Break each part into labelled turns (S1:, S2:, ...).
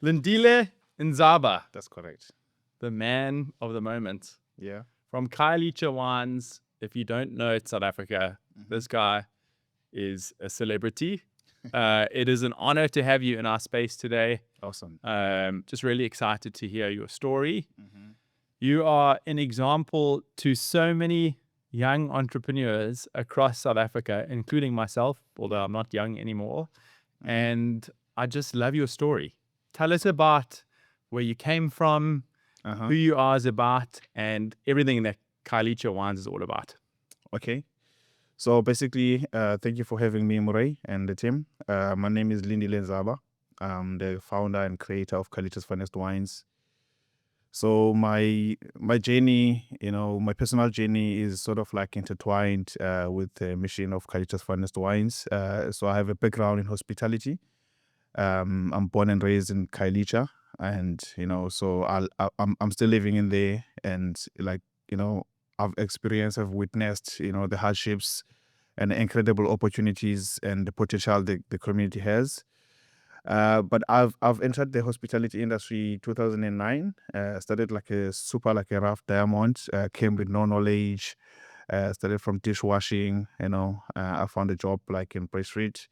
S1: Lindile Ndzaba,
S2: That's correct.
S1: the man of the moment.
S2: Yeah.
S1: From Khayelitsha Wines, if you don't know it's South Africa, this guy is a celebrity. It is an honor to have you in our space today.
S2: Awesome.
S1: Just really excited to hear your story. You are an example to so many young entrepreneurs across South Africa, including myself, although I'm not young anymore. And I just love your story. Tell us about where you came from, who you are is about, and everything that Khayelitsha Wines is all about.
S2: Okay. So basically, thank you for having me, Muray, and the team. My name is Lindile Ndzaba. I'm the founder and creator of Khayelitsha's Finest Wines. So my journey, my personal journey is sort of like intertwined with the mission of Khayelitsha's Finest Wines. So I have a background in hospitality. I'm born and raised in Khayelitsha, and so I'm still living in there, and I've witnessed, the hardships and the incredible opportunities and the potential the community has. But I've entered the hospitality industry 2009. Started like a rough diamond. Came with no knowledge. Started from dishwashing. I found a job like in Press Street,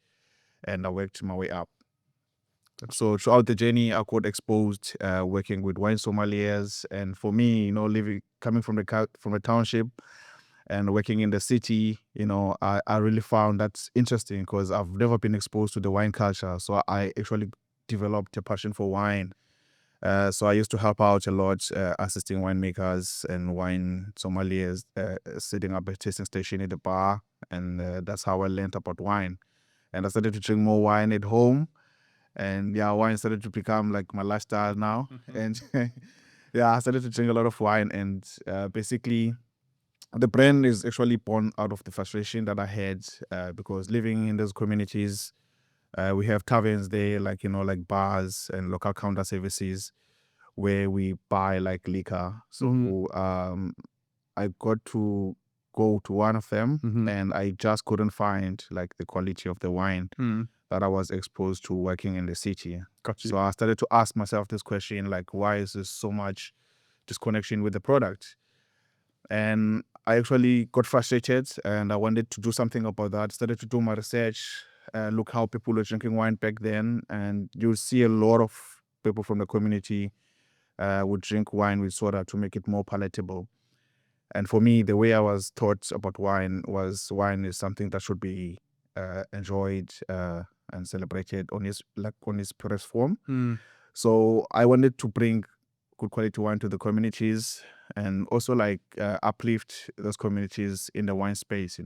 S2: and I worked my way up. So throughout the journey, I got exposed working with wine sommeliers, and for me, coming from the township and working in the city, I really found that interesting because I've never been exposed to the wine culture. So I actually developed a passion for wine. So I used to help out a lot, assisting winemakers and wine sommeliers, setting up a tasting station at the bar, and that's how I learned about wine. And I started to drink more wine at home, and wine started to become like my lifestyle now. And I started to drink a lot of wine, and basically the brand is actually born out of the frustration that I had because living in those communities, we have taverns there, like bars and local counter services where we buy like liquor. So I got to go to one of them, and I just couldn't find like the quality of the wine that I was exposed to working in the city. So I started to ask myself this question, like, why is there so much disconnection with the product? And I actually got frustrated, and I wanted to do something about that. Started to do my research, look how people were drinking wine back then, and you'll see a lot of people from the community would drink wine with soda to make it more palatable. And for me, the way I was taught about wine was wine is something that should be enjoyed and celebrated on its purest form. So I wanted to bring good quality wine to the communities, and also uplift those communities in the wine space.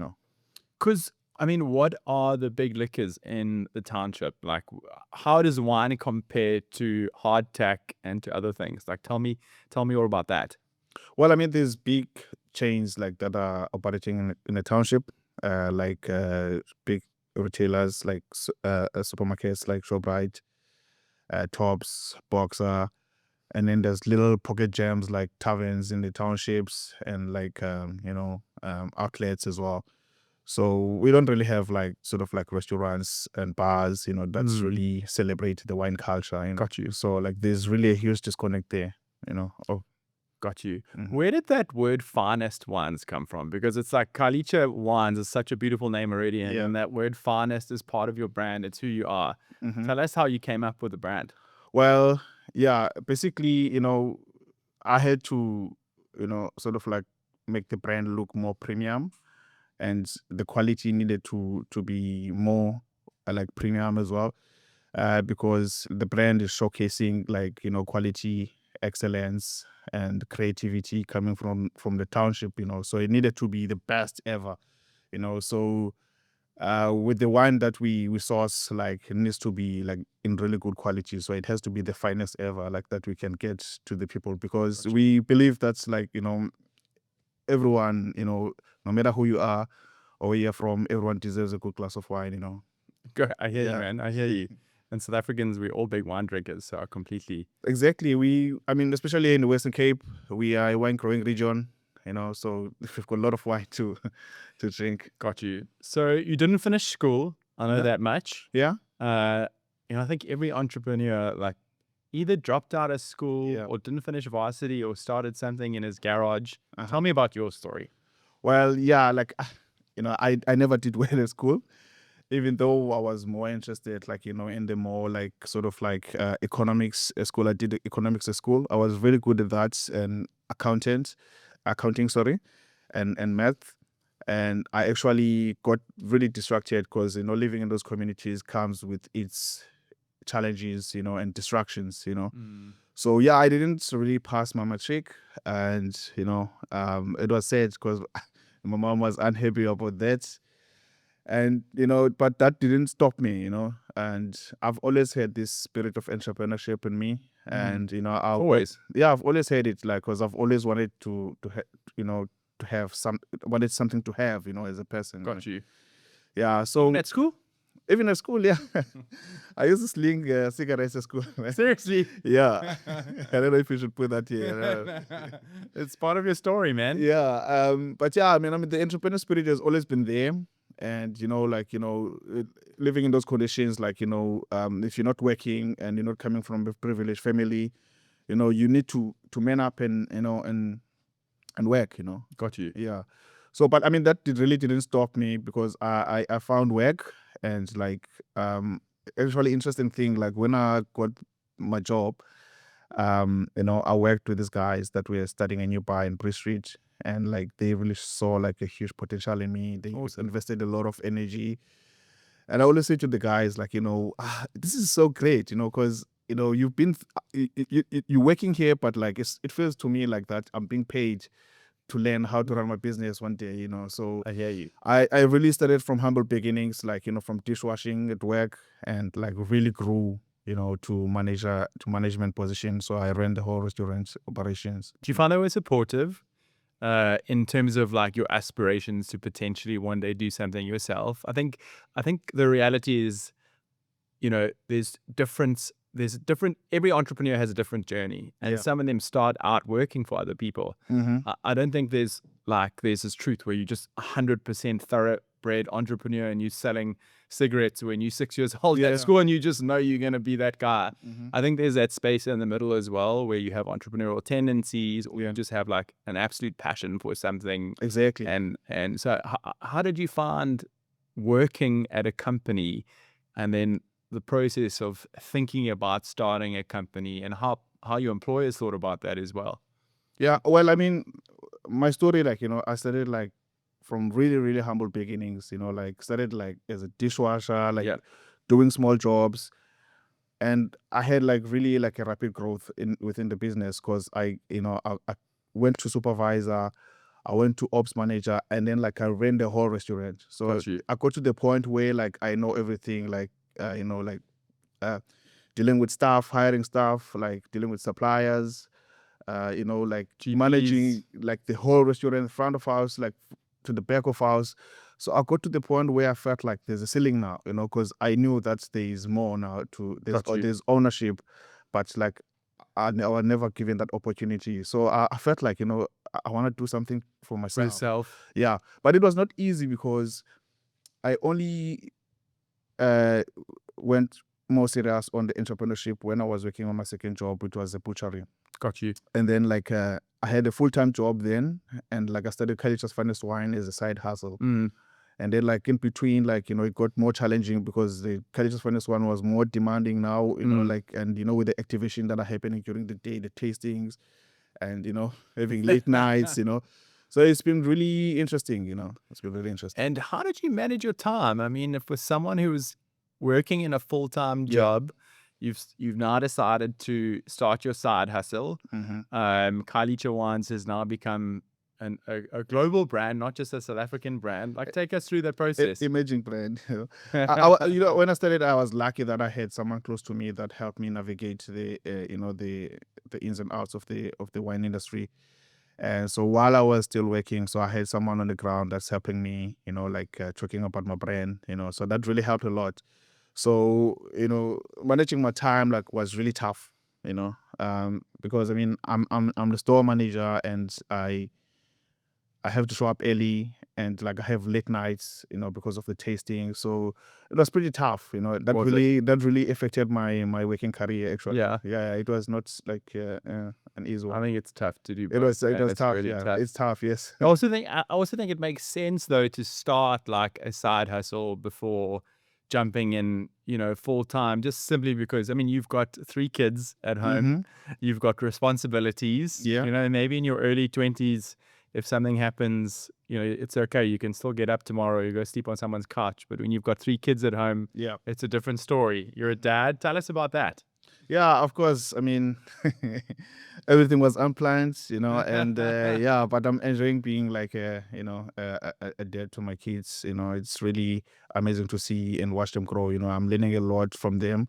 S1: Because, I mean, what are the big liquors in the township? Like, how does wine compare to hardtack and to other things? Like, tell me all about that.
S2: Well, I mean, there's big chains like that are operating in the township, big retailers like supermarkets like ShopRite, Tops, Boxer, and then there's little pocket gems like taverns in the townships and outlets as well. So we don't really have like sort of like restaurants and bars, that's really celebrate the wine culture.
S1: Got you.
S2: So like there's really a huge disconnect there.
S1: Got you. Where did that word finest wines come from? Because it's like Khayelitsha Wines is such a beautiful name already, and that word finest is part of your brand. It's who you are. Tell us how you came up with the brand.
S2: Well, basically, I had to, sort of like make the brand look more premium, and the quality needed to be more like premium as well, because the brand is showcasing like quality, excellence, and creativity coming from the township. So it needed to be the best ever. So with the wine that we source, like it needs to be like in really good quality. So it has to be the finest ever, like that we can get to the people, because we believe that's like everyone, no matter who you are or where you're from, everyone deserves a good glass of wine.
S1: I hear you, man. I hear you. And South Africans, we're all big wine drinkers, so I completely...
S2: Exactly. Especially in the Western Cape, we are a wine growing region, so we've got a lot of wine to drink.
S1: Got you. So you didn't finish school, I know that much.
S2: Yeah.
S1: I think every entrepreneur, like, either dropped out of school
S2: Yeah.
S1: or didn't finish varsity or started something in his garage.
S2: Uh-huh.
S1: Tell me about your story.
S2: Well, yeah, like, I never did well at school, even though I was more interested, like, in the more like sort of like economics at school. I did economics at school. I was really good at that, and accounting, sorry, and math. And I actually got really distracted because, living in those communities comes with its challenges, and distractions. So yeah, I didn't really pass my matric, and it was sad because my mom was unhappy about that, and but that didn't stop me, and I've always had this spirit of entrepreneurship in me, and
S1: Always.
S2: I've always had it, like, because I've always wanted to have wanted something to have, as a person.
S1: Got you.
S2: Yeah, so
S1: At school?
S2: even at school, yeah. I used to sling cigarettes at school.
S1: Seriously?
S2: Yeah. I don't know if you should put that here.
S1: It's part of your story, man.
S2: Yeah. But yeah, the entrepreneur spirit has always been there. And, living in those conditions, like, if you're not working and you're not coming from a privileged family, you need to man up and, and work,
S1: Got you.
S2: Yeah. So, but that really didn't stop me, because I found work, and like, actually interesting thing, like when I got my job, I worked with these guys that were starting a new bar in Bree Street, and like they really saw like a huge potential in me. They
S1: Awesome.
S2: invested a lot of energy, and I always say to the guys, like, this is so great, because you've been you're working here, but like it feels to me like that I'm being paid to learn how to run my business one day, So
S1: I hear you.
S2: I really started from humble beginnings, like, from dishwashing at work, and like really grew, to management position. So I ran the whole restaurant operations.
S1: Do you find they were supportive in terms of like your aspirations to potentially one day do something yourself? I think the reality is, there's different, every entrepreneur has a different journey, and
S2: Yeah.
S1: some of them start out working for other people. I don't think there's this truth where you're just 100% thoroughbred entrepreneur and you're selling cigarettes when you're 6 years old
S2: Yeah.
S1: at school and you just know you're going to be that guy.
S2: Mhm.
S1: I think there's that space in the middle as well where you have entrepreneurial tendencies, or you just have like an absolute passion for something.
S2: Exactly.
S1: And so how did you find working at a company, and then the process of thinking about starting a company, and how your employers thought about that as well?
S2: Yeah. Well, my story, like, I started like from really, really humble beginnings, like started like as a dishwasher, like
S1: Yeah.
S2: doing small jobs. And I had like really like a rapid growth within the business, because I went to supervisor, I went to ops manager, and then like I ran the whole restaurant. So
S1: Got you.
S2: I got to the point where like I know everything, like, dealing with staff, hiring staff, like dealing with suppliers, like
S1: GPs.
S2: managing like the whole restaurant, front of house, like to the back of house. So I got to the point where I felt like there's a ceiling now, because I knew that there is more now
S1: Got you.
S2: there's ownership, but like I was never given that opportunity. So I felt like, I want to do something for
S1: For
S2: myself.
S1: yourself.
S2: Yeah, but it was not easy, because I only went more serious on the entrepreneurship when I was working on my second job, which was a butchery.
S1: Got you.
S2: And then like I had a full-time job then, and like I started Khayelitsha's Finest Wine as a side hustle. And then like in between, like, it got more challenging, because the Khayelitsha's Finest Wine was more demanding now, like, and with the activation that are happening during the day, the tastings, and having late nights, So it's been really interesting, It's been really interesting.
S1: And how did you manage your time? I mean, if for someone who's working in a full-time
S2: Yeah.
S1: job, you've now decided to start your side hustle. Khayelitsha Wines has now become a global brand, not just a South African brand. Like, take us through that process.
S2: Emerging brand. When I started, I was lucky that I had someone close to me that helped me navigate the the ins and outs of the wine industry. And so while I was still working, so I had someone on the ground that's helping me, like talking about my brand, so that really helped a lot. So, managing my time like was really tough, because I'm the store manager, and I have to show up early, and like I have late nights, because of the tasting. So it was pretty tough, that
S1: Was it?
S2: really affected my working career actually.
S1: Yeah.
S2: Yeah, it was not like an easy
S1: I
S2: one.
S1: think it's tough to do
S2: It
S1: both.
S2: was
S1: and it's
S2: tough.
S1: really
S2: Yeah,
S1: tough.
S2: it's tough. Yes.
S1: I also think it makes sense though to start like a side hustle before jumping in, full time, just simply because I mean you've got 3 kids at home, you've got responsibilities,
S2: Yeah.
S1: maybe in your early 20s, if something happens, it's okay. You can still get up tomorrow, you go sleep on someone's couch. But when you've got 3 kids at home,
S2: Yeah.
S1: it's a different story. You're a dad. Tell us about that.
S2: Yeah, of course. I mean, everything was unplanned, and yeah, but I'm enjoying being like a dad to my kids. It's really amazing to see and watch them grow. I'm learning a lot from them.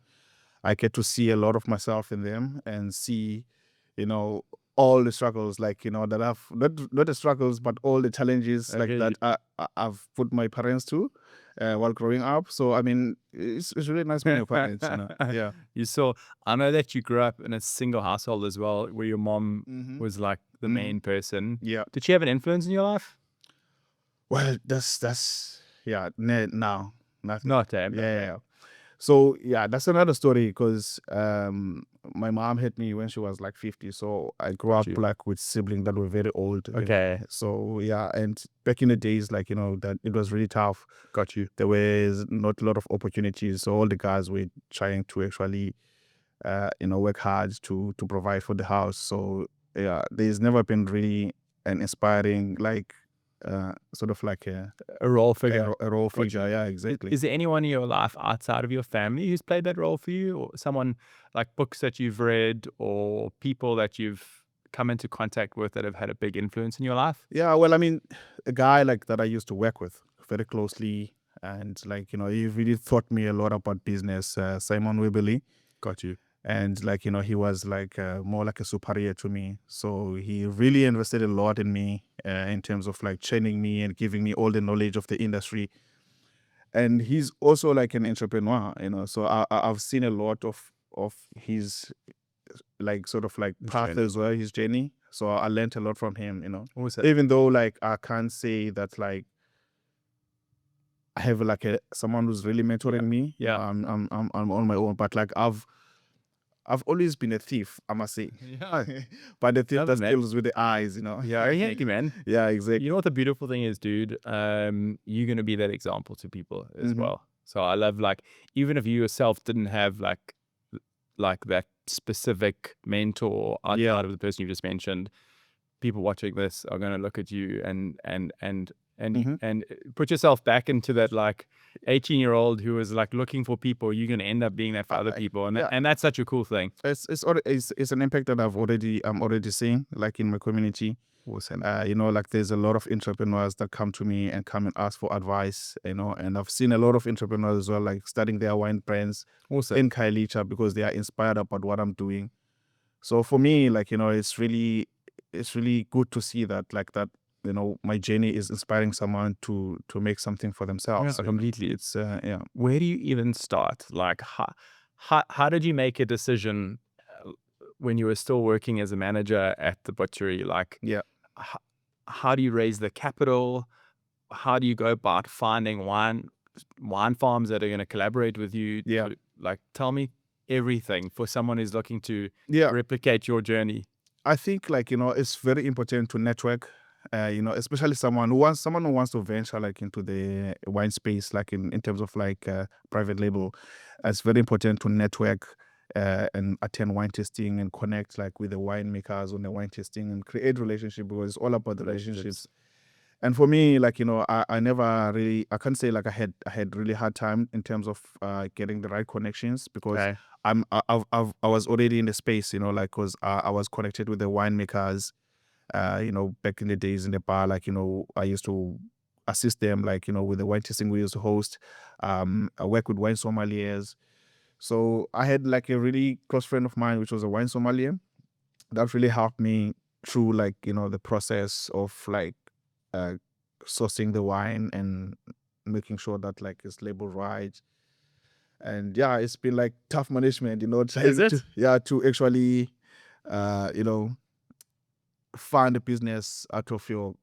S2: I get to see a lot of myself in them and see, you know, all the struggles, like, that I've not the struggles, but all the challenges like
S1: Okay,
S2: that I've put my parents to while growing up. So I mean, it's really nice being your parents, Yeah.
S1: I know that you grew up in a single household as well, where your mom
S2: Mm-hmm.
S1: was like the main person.
S2: Yeah.
S1: Did she have an influence in your life?
S2: Well, that's yeah. Now nothing.
S1: Not damn.
S2: Yeah,
S1: Okay.
S2: yeah. So yeah, that's another story because my mom had me when she was like 50. So I grew up
S1: you.
S2: like with siblings that were very old.
S1: Okay.
S2: So yeah, and back in the days, like that it was really tough.
S1: Got you.
S2: There was not a lot of opportunities. So all the guys were trying to actually work hard to provide for the house. So yeah, there's never been really an inspiring like sort of like
S1: A role figure.
S2: a role
S1: Got you.
S2: figure. Yeah, exactly.
S1: Is there anyone in your life outside of your family who's played that role for you, or someone like books that you've read or people that you've come into contact with that have had a big influence in your life?
S2: Yeah, well, I mean, a guy like that I used to work with very closely, and like he really taught me a lot about business. Simon Webberley,
S1: Got you.
S2: and like he was like more like a superior to me. So he really invested a lot in me in terms of like training me and giving me all the knowledge of the industry. And he's also like an entrepreneur, So I've seen a lot of his like sort of like path
S1: journey.
S2: as well, his journey. So I learned a lot from him.
S1: Also,
S2: Even though like I can't say that like I have like someone who's really mentoring me.
S1: Yeah.
S2: I'm on my own, but like I've always been a thief, I must say.
S1: Yeah.
S2: But the thief
S1: Love
S2: that
S1: it, man.
S2: steals with the eyes,
S1: Yeah, yeah, man.
S2: Yeah, exactly.
S1: You know what the beautiful thing is, dude? You're gonna be that example to people as well. So I love like even if you yourself didn't have like that specific mentor outside of the person you just mentioned, people watching this are gonna look at you and put yourself back into that like 18-year-old who was like looking for people. You're gonna end up being that for other people, and
S2: yeah.
S1: and that's such a cool thing.
S2: It's an impact that I'm already seeing like in my community.
S1: Awesome.
S2: Like there's a lot of entrepreneurs that come to me and come and ask for advice, and I've seen a lot of entrepreneurs as well, like starting their wine brands
S1: Awesome.
S2: in Khayelitsha because they are inspired about what I'm doing. So for me, like, it's really good to see that, like that, my journey is inspiring someone to make something for themselves.
S1: Yeah, completely.
S2: It's yeah.
S1: Where do you even start? Like, how did you make a decision when you were still working as a manager at the butchery? Like,
S2: Yeah.
S1: how do you raise the capital? How do you go about finding wine farms that are going to collaborate with you?
S2: Yeah.
S1: Like, tell me everything for someone who's looking to
S2: Yeah.
S1: replicate your journey.
S2: I think like, it's very important to network, especially someone who wants to venture like into the wine space, like in terms of like private label. It's very important to network and attend wine tasting and connect like with the winemakers on the wine tasting and create relationship because it's all about the relationships. And for me, like, I never really, I can't say like I had really hard time in terms of getting the right connections because
S1: Okay.
S2: I was already in the space, like, cause I was connected with the winemakers, back in the days in the bar, like, I used to assist them, like, with the wine tasting we used to host. I work with wine sommeliers. So I had like a really close friend of mine, which was a wine sommelier that really helped me through like, the process of like, sourcing the wine and making sure that like it's labeled right. And yeah, it's been like tough management,
S1: Is it?
S2: to actually, uh, find a business out of your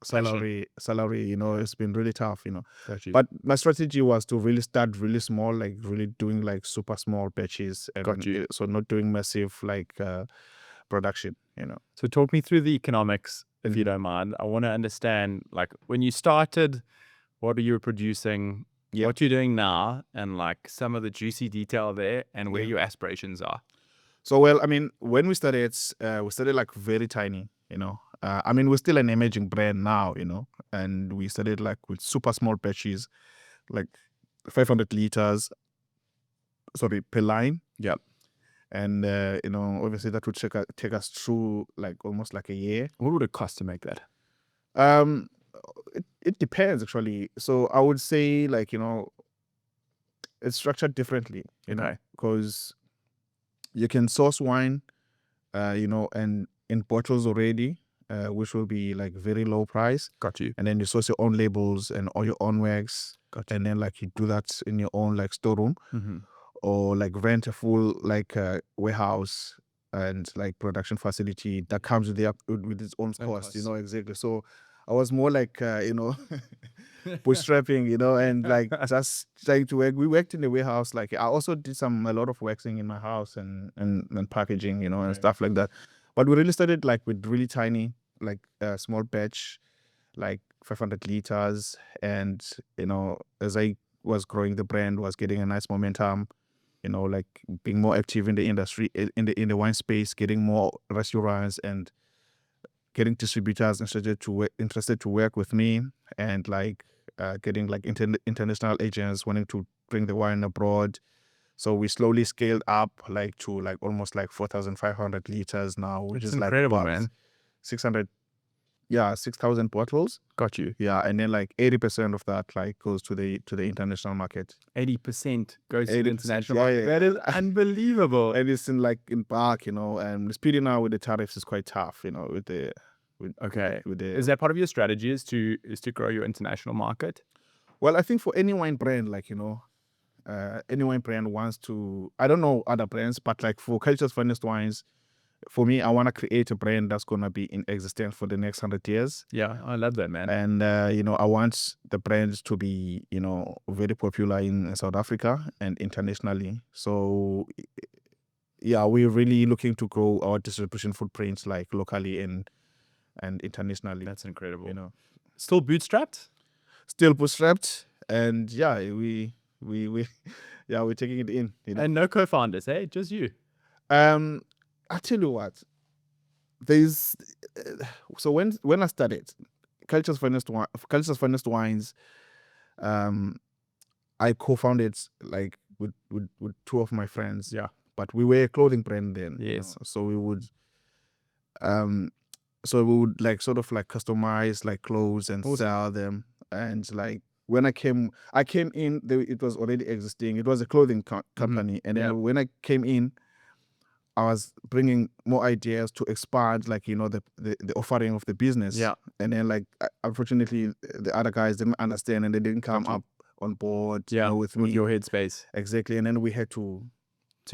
S2: salary, it's been really tough,
S1: Got you.
S2: But my strategy was to really start really small, like really doing like super small batches, and
S1: Got you.
S2: so not doing massive like production,
S1: So talk me through the economics, if you
S2: Mhm.
S1: don't mind. I want to understand, like, when you started, what you were producing,
S2: Yeah.
S1: what you're doing now, and like some of the juicy detail there, and where
S2: Yeah.
S1: your aspirations are.
S2: So, well, I mean, when we started like very tiny, I mean, we're still an emerging brand now, and we started like with super small batches, like 500 liters, per line.
S1: Yep.
S2: And, obviously that would take us through like almost like a year.
S1: What would it cost to make that?
S2: It depends actually. So I would say like, it's structured differently,
S1: Okay.
S2: because you can source wine, and in bottles already, which will be like very low price.
S1: Got you.
S2: And then you source your own labels and all your own wax.
S1: Got you.
S2: And then like you do that in your own like storeroom,
S1: Mm-hmm.
S2: or like rent a full like warehouse and like production facility that comes with its own cost,
S1: costs.
S2: exactly. So I was more like bootstrapping, and like just trying to work. We worked in the warehouse. Like I also did a lot of waxing in my house and packaging, and
S1: Okay.
S2: stuff like that. But we really started like with really tiny, like small batch, like 500 liters. And, as I was growing, the brand was getting a nice momentum, like being more active in the industry, in the wine space, getting more restaurants and getting distributors interested to work with me, and like getting like international agents wanting to bring the wine abroad. So we slowly scaled up like to like almost like 4,500 liters now, which
S1: It's
S2: is like
S1: incredible,
S2: about
S1: man.
S2: 6,000 bottles.
S1: Got you.
S2: Yeah, and then like 80% of that like goes to the international market.
S1: 80% goes to the
S2: 80%,
S1: international
S2: yeah,
S1: market.
S2: yeah.
S1: That is unbelievable.
S2: And it's in bulk, and the speeding now with the tariffs is quite tough, with the
S1: Okay.
S2: with the
S1: Is that part of your strategy, is to grow your international market?
S2: Well, I think for any wine brand, like, any wine brand wants to, I don't know other brands, but like for Khayelitsha's Finest Wines, for me, I want to create a brand that's going to be in existence for the next 100 years.
S1: Yeah, I love that, man.
S2: And, I want the brand to be, very popular in South Africa and internationally. So, yeah, we're really looking to grow our distribution footprints like locally and internationally.
S1: That's incredible.
S2: Still
S1: Still bootstrapped?
S2: bootstrapped, and yeah, we're taking it in.
S1: And no co-founders, eh? Just you.
S2: I tell you what, there's so when I started Khayelitsha's Finest Wines, I co-founded like with two of my friends.
S1: Yeah.
S2: But we were a clothing brand then.
S1: Yes.
S2: So we would like sort of like customize like clothes and sell them. And like when I came in, it was already existing. It was a clothing company. And then when I came in, I was bringing more ideas to expand, like, the offering of the business.
S1: Yeah.
S2: And then like, unfortunately, the other guys didn't understand and they didn't come up on board, with me.
S1: With your headspace
S2: Exactly. And then we had to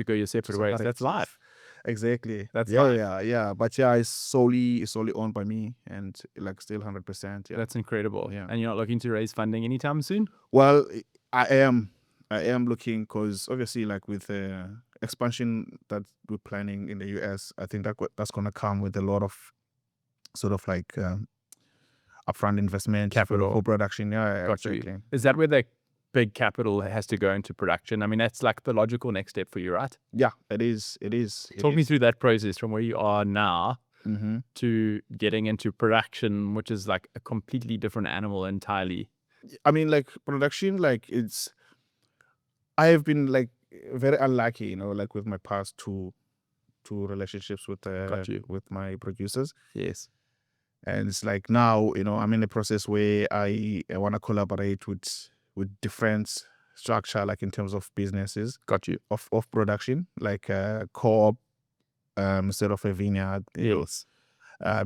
S1: go your separate ways.
S2: separate.
S1: That's life.
S2: Exactly.
S1: That's
S2: yeah,
S1: life.
S2: yeah. But yeah, it's solely owned by me and like still 100%. Yeah.
S1: That's incredible.
S2: Yeah.
S1: And you're not looking to raise funding anytime soon?
S2: Well, I am looking, because obviously like with expansion that we're planning in the US, I think that's going to come with a lot of sort of like upfront investment,
S1: Capital.
S2: for production. Yeah,
S1: Got
S2: exactly.
S1: you. Is that where the big capital has to go into production? I mean, that's like the logical next step for you, right?
S2: Yeah, it is.
S1: Talk me through that process from where you are now
S2: Mm-hmm.
S1: to getting into production, which is like a completely different animal entirely.
S2: I mean, like production, like I have been like very unlucky, like with my past two relationships with
S1: Got you.
S2: with my producers.
S1: Yes.
S2: And it's like now, I'm in a process where I want to collaborate with different structure, like in terms of businesses.
S1: Got you.
S2: Of production, like co-op, instead of a vineyard.
S1: Yes.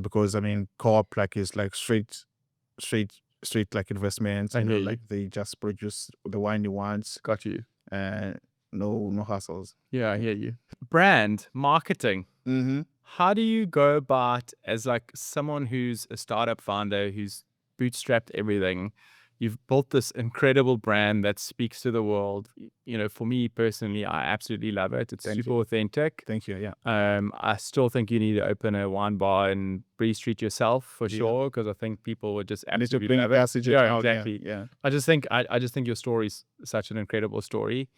S2: Because I mean, co-op like is like straight like investments.
S1: I hear you.
S2: Like they just produce the wine you want.
S1: Got you.
S2: No hassles.
S1: Yeah, I hear you. Brand marketing.
S2: Mm-hmm.
S1: How do you go about, as like someone who's a startup founder who's bootstrapped everything. You've built this incredible brand that speaks to the world. You know, for me personally, I absolutely love it. It's
S2: Thank
S1: super
S2: you.
S1: authentic.
S2: Thank you. Yeah.
S1: I still think you need to open a wine bar in Bree Street yourself for
S2: Yeah.
S1: sure, because I think people would just
S2: I need to
S1: absolutely
S2: bring
S1: love
S2: a
S1: it.
S2: passage
S1: Yeah,
S2: out.
S1: exactly.
S2: Yeah.
S1: I just think your story's such an incredible story,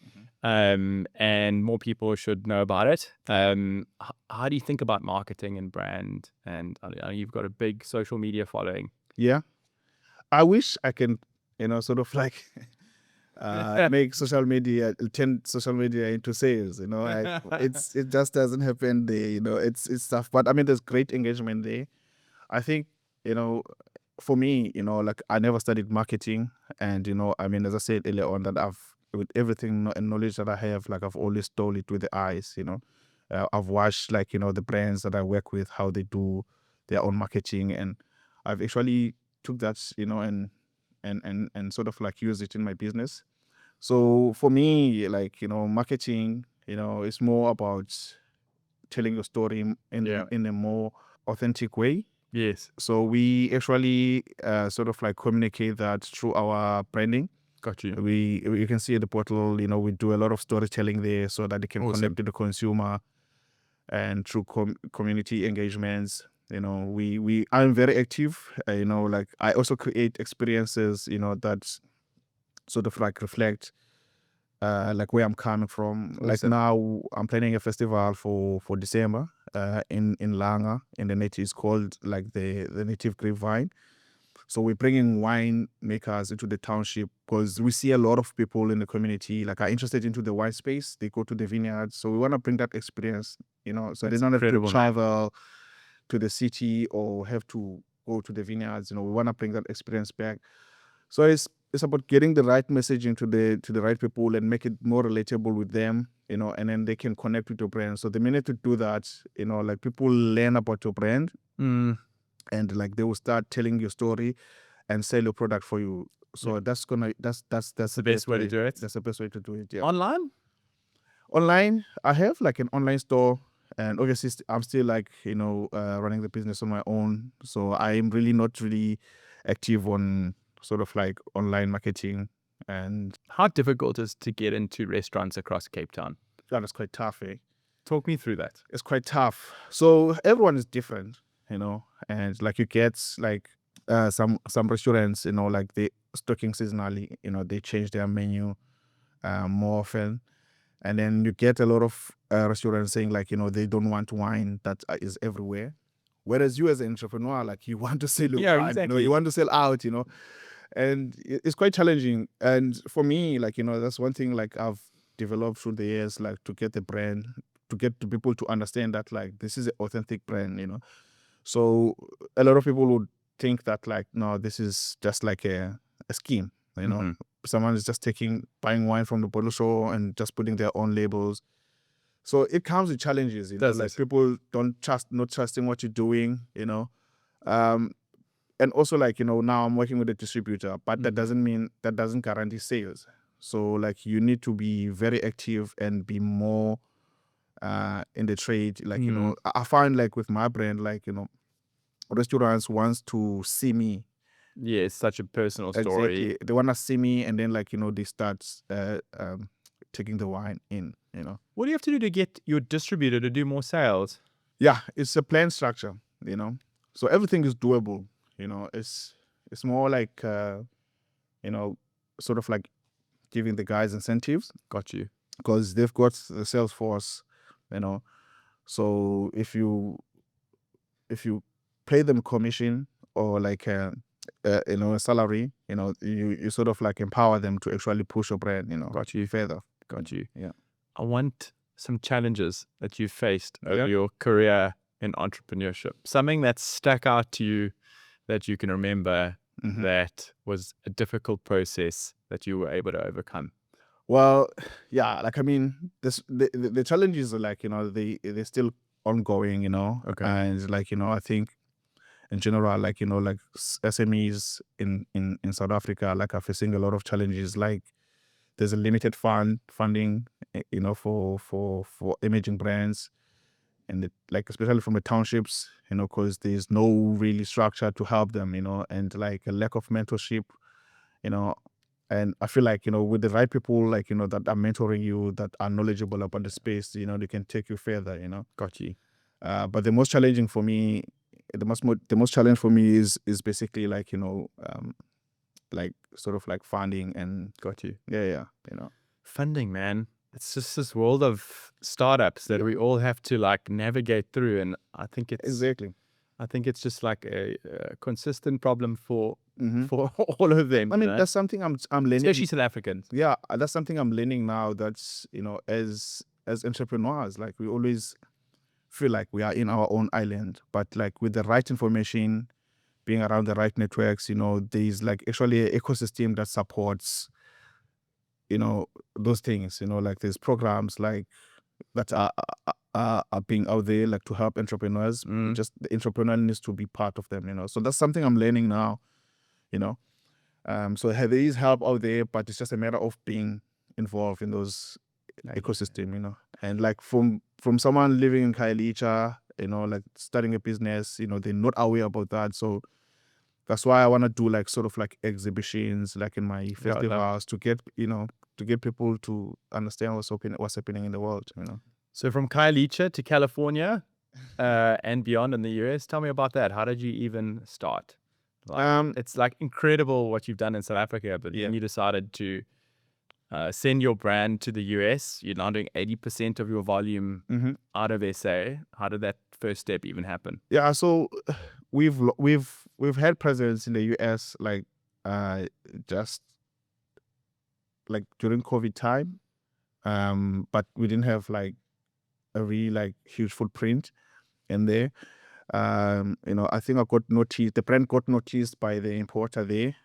S1: and more people should know about it. How do you think about marketing and brand? And you've got a big social media following.
S2: Yeah. I wish I can, sort of like make social media, turn social media into sales. It just doesn't happen there. It's tough. But I mean, there's great engagement there. I think, for me, like I never studied marketing, and I mean, as I said earlier on, that with everything and knowledge that I have, like I've always stole it with the eyes. I've watched like the brands that I work with, how they do their own marketing, and I've actually took that and sort of like use it in my business. So for me, like marketing, is more about telling your story in a more authentic way.
S1: Yes.
S2: So we actually sort of like communicate that through our branding.
S1: Got you.
S2: You can see at the portal, we do a lot of storytelling there so that they can connect to the consumer, and through community engagements. I'm very active. Like I also create experiences, that sort of like reflect like where I'm coming from. Like now I'm planning a festival for December in Langa, in the native. It's called like the native grapevine. So we're bringing wine makers into the township, because we see a lot of people in the community like are interested into the wine space. They go to the vineyards. So we want to bring that experience, so they don't have to travel to the city or have to go to the vineyards. We want to bring that experience back. So it's about getting the right messaging to the right people and make it more relatable with them, and then they can connect with your brand. So the minute you do that, like people learn about your brand, and like they will start telling your story and sell your product for you. So that's the
S1: best way to do it.
S2: That's the best way to do it. Yeah.
S1: Online,
S2: I have like an online store, and obviously I'm still like running the business on my own. So I'm really not really active on sort of like online marketing. And
S1: how difficult is it to get into restaurants across Cape Town?
S2: that's quite tough.
S1: Talk me through that.
S2: It's quite tough. So everyone is different, and like you get like some restaurants, like they stocking seasonally, they change their menu more often. And then you get a lot of restaurants saying like, they don't want wine that is everywhere. Whereas you as an entrepreneur, like you want to sell wine,
S1: exactly.
S2: you want to sell out, and it's quite challenging. And for me, like, that's one thing like I've developed through the years, like to get the brand, to get to people to understand that like this is an authentic brand, So a lot of people would think that like, no, this is just like a scheme, Someone is just buying wine from the bottle show and just putting their own labels. So it comes with challenges, like people not trusting what you're doing, and also like, now I'm working with a distributor, but that doesn't guarantee sales. So like you need to be very active and be more in the trade. Like, I find like with my brand, like, restaurants wants to see me.
S1: Yeah, it's such a personal story.
S2: Exactly. They want to see me, and then like, they start taking the wine in,
S1: What do you have to do to get your distributor to do more sales?
S2: Yeah, it's a plan structure, so everything is doable. It's more like sort of like giving the guys incentives.
S1: Got you.
S2: Because they've got the sales force, so if you pay them commission or like a salary, you sort of like empower them to actually push your brand,
S1: Got you.
S2: further.
S1: Got you.
S2: Yeah.
S1: I want some challenges that you faced over your career in entrepreneurship. Something that stuck out to you that you can remember that was a difficult process that you were able to overcome.
S2: Well, yeah, like I mean, the challenges are like, they're still ongoing,
S1: Okay.
S2: And like, I think in general, like, like SMEs in South Africa, like are facing a lot of challenges. Like there's a limited funding, for emerging brands. and like especially from the townships, you know, because there's no really structure to help them, you know, and like a lack of mentorship, you know. And I feel like, you know, with the right people, like, you know, that are mentoring you, that are knowledgeable about the space, you know, they can take you further, you know.
S1: Got you.
S2: But the most challenging for me, the most challenge for me is basically like, you know, like sort of like funding and
S1: Got you.
S2: yeah, you know.
S1: Funding, man. It's just this world of startups that we all have to like navigate through, and I think
S2: Exactly.
S1: it's just like a consistent problem for
S2: Mhm.
S1: for all of them.
S2: I
S1: you
S2: mean,
S1: know?
S2: that's something I'm learning.
S1: Especially South Africans.
S2: Yeah, that's something I'm learning now. That's, you know, as entrepreneurs, like we always feel like we are in our own island, but like with the right information, being around the right networks, you know, there's like actually an ecosystem that supports, you know, those things, you know, like there's programs like that are being out there like to help entrepreneurs. Just the entrepreneur needs to be part of them, you know. So that's something I'm learning now, you know. So there is help out there, but it's just a matter of being involved in those ecosystem, you know. And like from someone living in Khayelitsha, you know, like starting a business, you know, they're not aware about that. So that's why I want to do like sort of like exhibitions, like in my festivals, to get, you know, to get people to understand what's happening in the world, you know.
S1: So from Khayelitsha to California and beyond in the US, tell me about that. How did you even start? Like, it's like incredible what you've done in South Africa, but then you decided to send your brand to the US. You're now doing 80% of your volume out of SA. How did that first step even happen?
S2: Yeah, so we've had presence in the US like just like during COVID time, but we didn't have like a really like huge footprint in there. You know, I think the brand got noticed by the importer there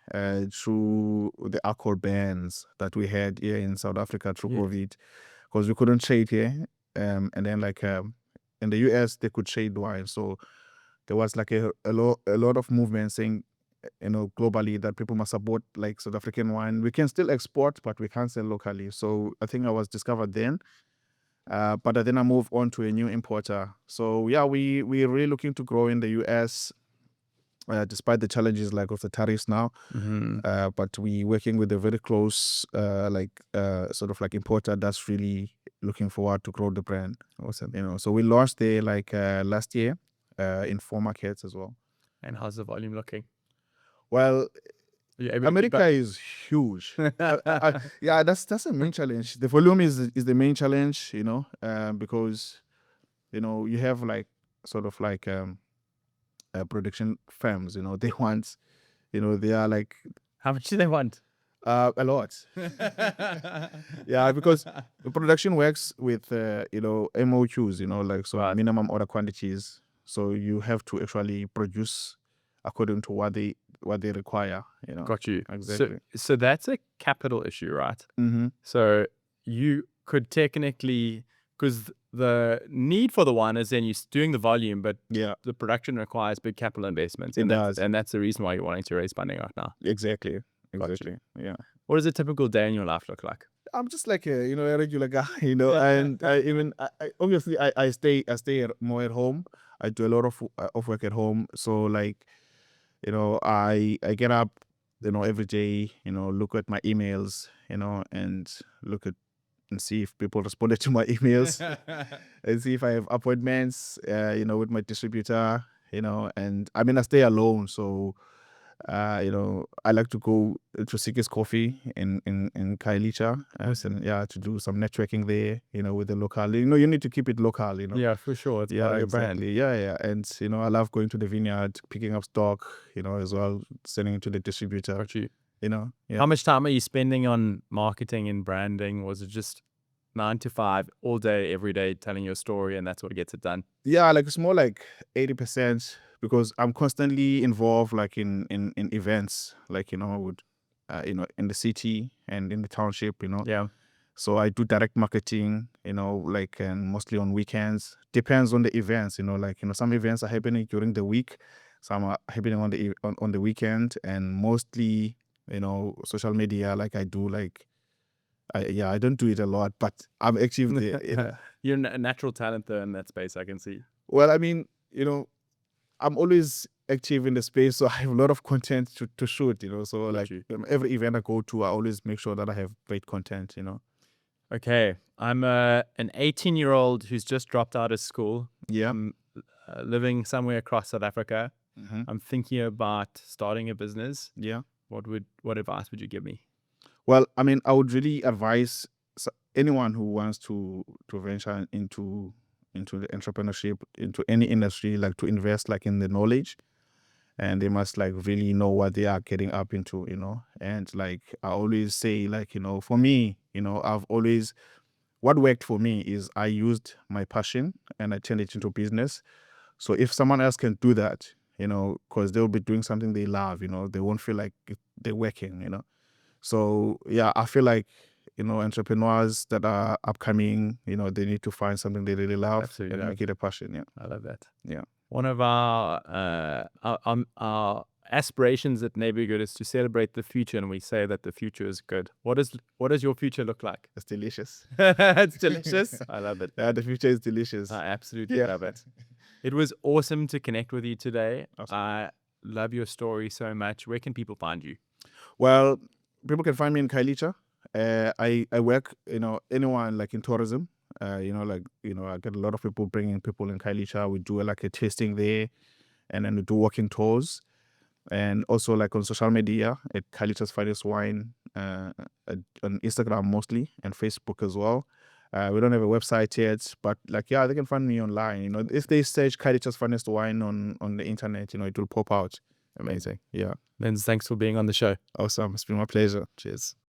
S2: through the alcohol bans that we had here in South Africa through COVID, because we couldn't trade here. And then like in the US they could trade wine, so there was like a lot of movement saying, you know, globally that people must support like South African wine. We can still export, but we can't sell locally. So I think I was discovered then. But then I moved on to a new importer. So yeah, we're really looking to grow in the US, despite the challenges like of the tariffs now. But we working with a very close sort of like importer that's really looking forward to grow the brand.
S1: Awesome.
S2: You know, so we launched there like last year in 4 markets as well.
S1: And how's the volume looking?
S2: Well, America is huge. Yeah, that's the main challenge. The volume is the main challenge, you know, because, you know, you have like sort of like production firms, you know, they want, you know, they are like,
S1: How much do they want?
S2: a lot. Yeah, because the production works with you know, MOQs, you know, like so minimum order quantities. So you have to actually produce according to what they require, you know.
S1: Got you.
S2: Exactly.
S1: So that's a capital issue, right?
S2: Mm-hmm.
S1: So you could technically, because the need for the wine is then you're doing the volume, but the production requires big capital investments.
S2: It does.
S1: And that's the reason why you're wanting to raise funding right now.
S2: Exactly. Yeah.
S1: What does a typical day in your life look like?
S2: I'm just like a, you know, a regular guy, you know, and obviously I stay more at home. I do a lot of work at home. So like, you know, I get up, you know, every day, you know, look at my emails, you know, and look at and see if people responded to my emails and see if I have appointments, you know, with my distributor, you know, and I mean, I stay alone. So, you know, I like to go to Sikis Coffee in Khayelitsha, and yeah, to do some networking there, you know, with the local. You know, you need to keep it local, you know.
S1: Yeah, for sure. It's part of your brand.
S2: Yeah. And, you know, I love going to the vineyard, picking up stock, you know, as well, sending it to the distributor.
S1: Got you.
S2: You know, yeah.
S1: How much time are you spending on marketing and branding? Was it just 9 to 5 all day, every day, telling your story, and that's what gets it done?
S2: Yeah, like it's more like 80%, because I'm constantly involved like in events, like, you know, with you know, in the city and in the township, you know.
S1: Yeah.
S2: So I do direct marketing, you know, like, and mostly on weekends. Depends on the events, you know, like, you know, some events are happening during the week, some are happening on the weekend, and mostly, you know, social media. Like I do like, I don't do it a lot, but I'm active there. You know?
S1: You're a natural talent though in that space, I can see.
S2: Well, I mean, I'm always active in the space, so I have a lot of content to shoot, So
S1: Got
S2: like
S1: you.
S2: every event I go to, I always make sure that I have great content,
S1: Okay, I'm an 18-year-old who's just dropped out of school.
S2: Yeah.
S1: I'm living somewhere across South Africa.
S2: Mm-hmm.
S1: I'm thinking about starting a business.
S2: Yeah.
S1: What advice would you give me?
S2: Well, I mean, I would really advise anyone who wants to venture into the entrepreneurship, into any industry, like to invest like in the knowledge, and they must like really know what they are getting up into, And like I always say, like, for me, I've always, what worked for me is I used my passion and I turned it into business. So if someone else can do that, because they'll be doing something they love, they won't feel like they're working. So yeah, I feel like, entrepreneurs that are upcoming, they need to find something they really love
S1: Absolutely
S2: and
S1: love.
S2: make it a passion. Yeah.
S1: I love that.
S2: Yeah.
S1: One of our aspirations at Neighborhood is to celebrate the future, and we say that the future is good. What does your future look like?
S2: It's delicious.
S1: It's delicious. I love it.
S2: Yeah, the future is delicious.
S1: I absolutely
S2: Yeah.
S1: love it. It was awesome to connect with you today.
S2: Awesome.
S1: I love your story so much. Where can people find you?
S2: Well, people can find me in Khayelitsha. I work, anyone like in tourism. I get a lot of people bringing people in Khayelitsha. We do like a tasting there, and then we do walking tours. And also like on social media at Khayelitsha's Finest Wine, on Instagram mostly, and Facebook as well. We don't have a website yet, but like, yeah, they can find me online. If they search Khayelitsha's Finest Wine on the internet, it will pop out. Amazing. Yeah.
S1: Linz, thanks for being on the show.
S2: Awesome. It's been my pleasure. Cheers.